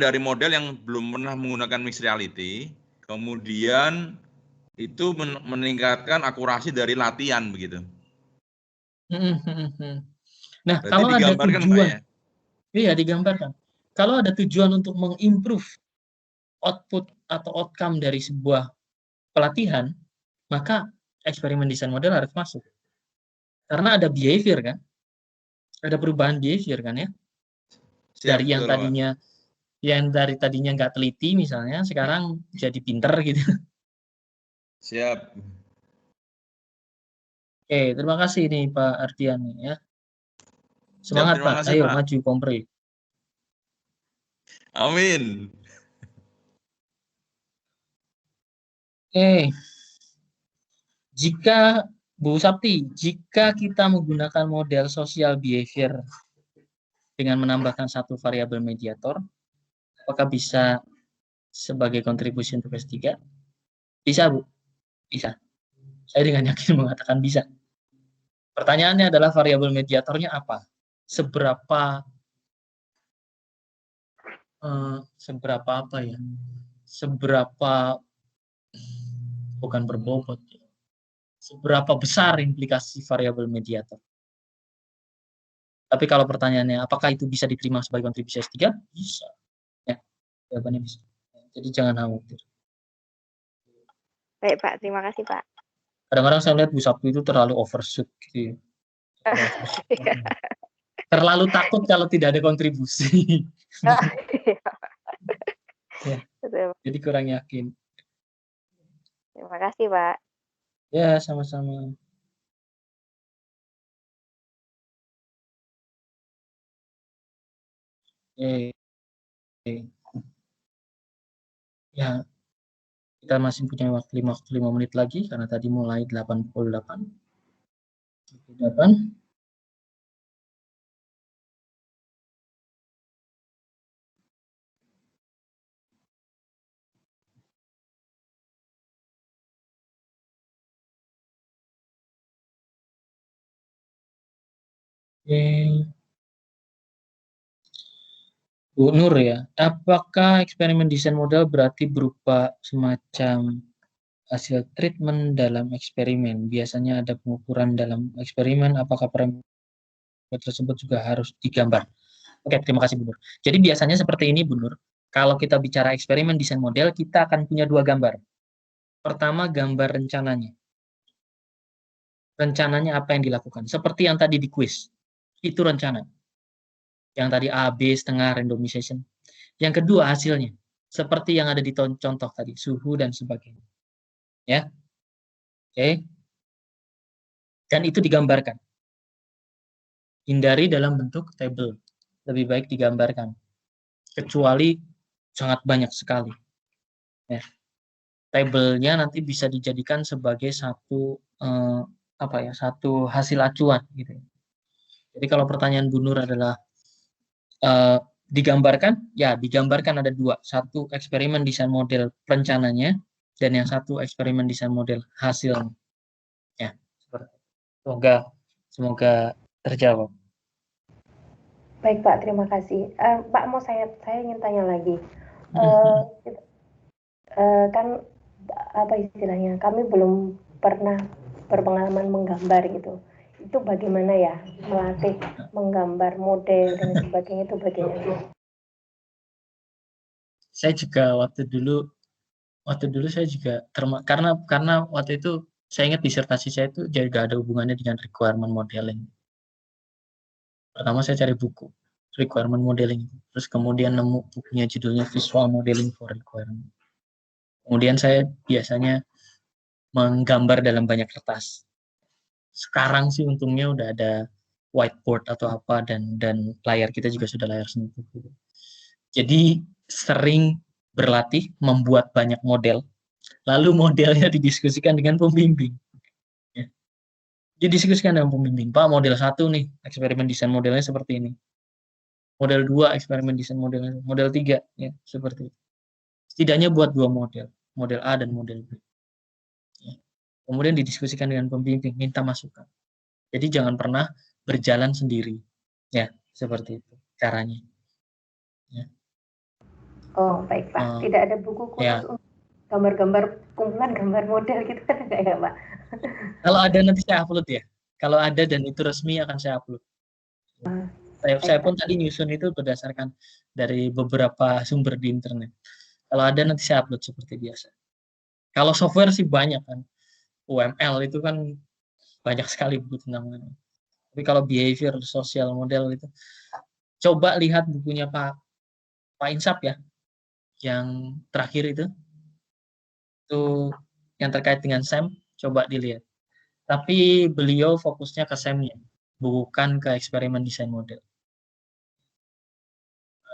dari model yang belum pernah menggunakan mixed reality, kemudian itu meningkatkan akurasi dari latihan begitu. Nah, Berarti kalau ada digambarkan, Pak, tujuan, ya? iya digambarkan. Kalau ada tujuan untuk mengimprove output atau outcome dari sebuah pelatihan, maka eksperimen desain model harus masuk. Karena ada behavior kan, ada perubahan behavior kan ya. Siap, Dari yang betul, Pak. dari tadinya nggak teliti misalnya, sekarang jadi pinter gitu. Siap. Oke, terima kasih nih Pak Ardian ya. Siap, Semangat terima Pak, kasih, ayo Pak. maju kompre. Amin. Oke, jika Bu Sapti, jika kita menggunakan model social behavior dengan menambahkan satu variabel mediator, apakah bisa sebagai kontribusi untuk S3? Bisa, Bu. Bisa. Saya dengan yakin mengatakan bisa. Pertanyaannya adalah variabel mediatornya apa? Seberapa apa ya? Seberapa bukan berbobot. Seberapa besar implikasi variabel mediator? Tapi kalau pertanyaannya apakah itu bisa diterima sebagai kontribusi S3? Bisa. Ya, jawabannya bisa. Jadi jangan khawatir. Baik Pak, terima kasih Pak. Kadang-kadang saya lihat Bu Sabtu itu terlalu overshoot gitu. Terlalu takut kalau tidak ada kontribusi. Ya, jadi kurang yakin. Terima kasih Pak. Ya, sama-sama. Ya, kita masih punya waktu 5 menit lagi karena tadi mulai 88. Bu Nur ya, apakah eksperimen desain model berarti berupa semacam hasil treatment dalam eksperimen? Biasanya ada pengukuran dalam eksperimen, apakah parameter tersebut juga harus digambar? Oke, terima kasih Bu Nur. Jadi biasanya seperti ini Bu Nur, kalau kita bicara eksperimen desain model, kita akan punya dua gambar. Pertama, gambar rencananya. Rencananya apa yang dilakukan? Seperti yang tadi di quiz, itu rencana. Yang tadi A, B, setengah, randomization. Yang kedua hasilnya, seperti yang ada di contoh tadi, suhu dan sebagainya. Ya, oke. Dan itu digambarkan. Hindari dalam bentuk tabel. Lebih baik digambarkan. Kecuali sangat banyak sekali. Ya. Tabelnya nanti bisa dijadikan sebagai satu satu hasil acuan gitu. Jadi kalau pertanyaan Bu Nur adalah digambarkan, ya digambarkan ada dua. Satu eksperimen desain model rencananya, dan yang satu eksperimen desain model hasilnya. Ya, semoga terjawab. Baik Pak, terima kasih. Pak, mau saya ingin tanya lagi. Kan apa istilahnya? Kami belum pernah berpengalaman menggambar gitu. Itu bagaimana ya melatih menggambar model dan sebagainya itu bagaimana? Saya juga waktu dulu saya juga karena waktu itu saya ingat disertasi saya itu juga ada hubungannya dengan requirement modeling. Pertama saya cari buku requirement modeling, terus kemudian nemu bukunya judulnya Visual Modeling for Requirement. Kemudian saya biasanya menggambar dalam banyak kertas. Sekarang sih untungnya udah ada whiteboard atau apa dan layar kita juga sudah layar sentuh. Jadi sering berlatih membuat banyak model, lalu modelnya didiskusikan dengan pembimbing. Ya. Didiskusikan dengan pembimbing, Pak model 1 nih, eksperimen desain modelnya seperti ini. Model 2 eksperimen desain modelnya, model 3 ya seperti itu. Setidaknya buat 2 model A dan model B. Ya. Kemudian didiskusikan dengan pembimbing, minta masukan. Jadi jangan pernah berjalan sendiri. Ya, seperti itu caranya. Ya. Oh, baik Pak. Tidak ada buku khusus ya. untuk gambar-gambar kumpulan gambar model gitu kan enggak ya Pak? Kalau ada nanti saya upload ya. Kalau ada dan itu resmi akan saya upload. Saya pun tadi nyusun itu berdasarkan dari beberapa sumber di internet. Kalau ada nanti saya upload seperti biasa. Kalau software sih banyak kan. UML itu kan banyak sekali buku tentang itu. Tapi kalau behavior social model itu, coba lihat bukunya Pak Insap ya, yang terakhir itu yang terkait dengan SEM, coba dilihat. Tapi beliau fokusnya ke SEM-nya, bukan ke eksperimen desain model.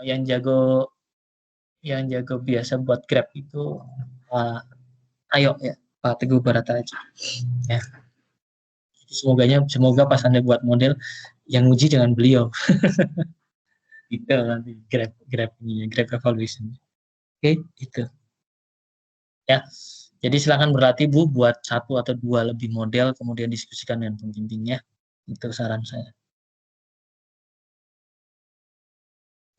Yang jago biasa buat Grab itu ayo ya Pak Teguh Barata aja. Ya. Semoga pas Anda buat model yang uji dengan beliau. Itu nanti Grab evaluation. Oke, itu. Ya. Jadi silakan berlatih Bu buat 1 atau 2 lebih model kemudian diskusikan dengan pembimbingnya. Itu saran saya.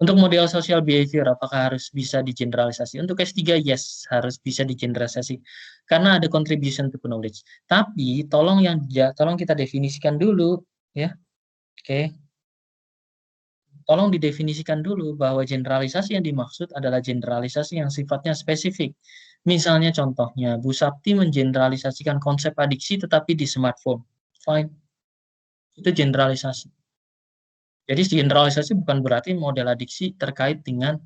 Untuk model social behavior, apakah harus bisa digeneralisasi? Untuk S3, yes, harus bisa digeneralisasi. Karena ada contribution to knowledge. Tapi, tolong kita definisikan dulu, ya. Oke. Tolong didefinisikan dulu bahwa generalisasi yang dimaksud adalah generalisasi yang sifatnya spesifik. Misalnya contohnya, Bu Sapti mengeneralisasikan konsep adiksi tetapi di smartphone. Fine. Itu generalisasi. Jadi generalisasi bukan berarti model adiksi terkait dengan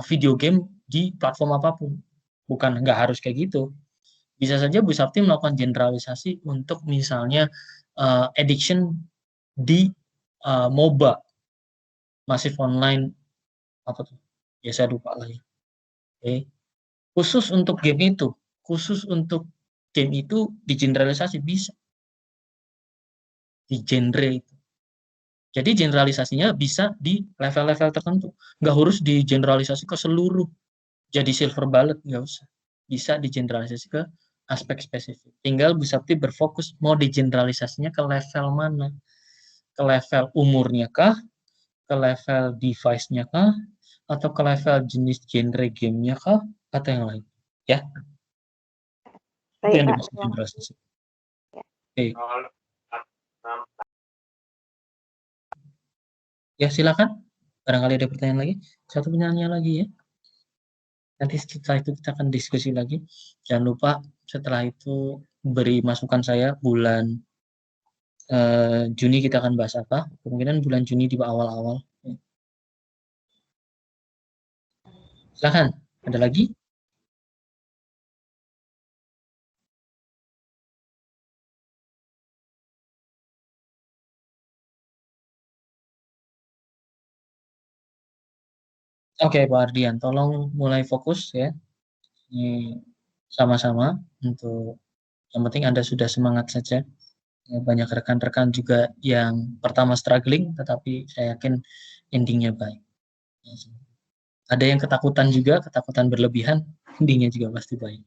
video game di platform apapun. Bukan, nggak harus kayak gitu. Bisa saja Bu Sapti melakukan generalisasi untuk misalnya addiction di MOBA, Massive Online, apa tuh? Ya saya lupa lagi. Okay. Khusus untuk game itu digeneralisasi bisa. Di genre itu. Jadi generalisasinya bisa di level-level tertentu. Nggak harus digeneralisasi ke seluruh. Jadi silver bullet, nggak usah. Bisa digeneralisasi ke aspek spesifik. Tinggal Bu Sapti berfokus mau digeneralisasinya ke level mana. Ke level umurnya kah? Ke level device-nya kah? Atau ke level jenis genre game-nya kah? Atau yang lain. Ya. Itu yang dimaksud generalisasi. Oke. Ya, silakan. Barangkali ada pertanyaan lagi. Satu pertanyaan lagi ya. Nanti setelah itu kita akan diskusi lagi. Jangan lupa setelah itu beri masukan saya bulan Juni kita akan bahas apa. Kemungkinan bulan Juni di awal-awal. Silakan. Ada lagi? Oke, Pak Ardian, tolong mulai fokus ya. Ini sama-sama untuk yang penting Anda sudah semangat saja. Banyak rekan-rekan juga yang pertama struggling, tetapi saya yakin endingnya baik. Ada yang ketakutan juga, ketakutan berlebihan, endingnya juga pasti baik.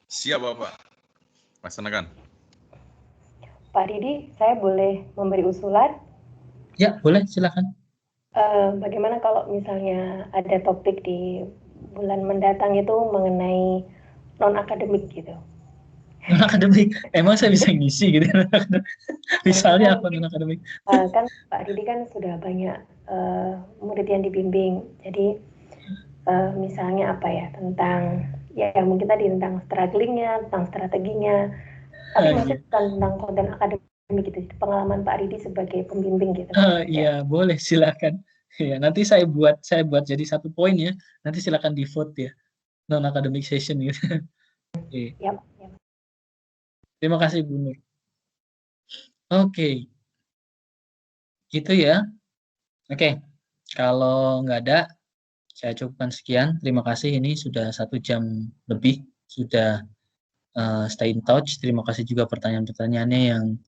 Siap Bapak. Laksanakan. Pak Didi, saya boleh memberi usulan? Ya, boleh, silakan. Bagaimana kalau misalnya ada topik di bulan mendatang itu mengenai non-akademik gitu? Non-akademik, emang saya bisa ngisi gitu. Misalnya apa non-akademik? Kan Pak Didi kan sudah banyak murid yang dibimbing, jadi misalnya apa ya, tentang ya mungkin tadi tentang strugglingnya, tentang strateginya, tapi masih bukan tentang konten akademik gitu, pengalaman Pak Didi sebagai pembimbing gitu. Iya, boleh, silakan. Ya, nanti saya buat jadi 1 poin ya. Nanti silakan di vote ya. Non academic session gitu. Oke. Ya. Terima kasih Bu Nur. Oke. Gitu ya. Oke. Kalau nggak ada, saya cukupkan sekian. Terima kasih, ini sudah 1 jam lebih sudah stay in touch. Terima kasih juga pertanyaan-pertanyaannya yang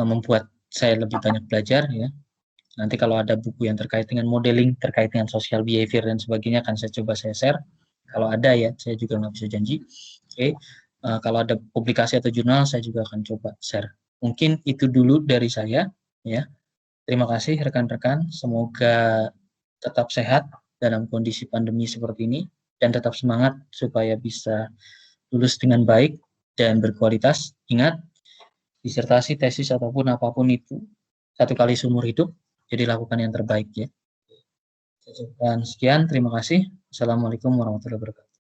membuat saya lebih banyak belajar ya. Nanti kalau ada buku yang terkait dengan modeling, terkait dengan social behavior dan sebagainya, akan saya coba saya share. Kalau ada ya, saya juga nggak bisa janji. Oke. Kalau ada publikasi atau jurnal, saya juga akan coba share. Mungkin itu dulu dari saya. Ya. Terima kasih rekan-rekan. Semoga tetap sehat dalam kondisi pandemi seperti ini, dan tetap semangat supaya bisa lulus dengan baik dan berkualitas. Ingat, disertasi, tesis, ataupun apapun itu, satu kali seumur hidup, jadi lakukan yang terbaik ya. Dan sekian, terima kasih. Assalamualaikum warahmatullahi wabarakatuh.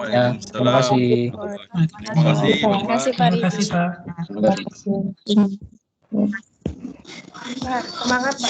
Ya, terima kasih. Terima kasih, Terima Bapak. kasih Pak Ridi. Semangat Pak.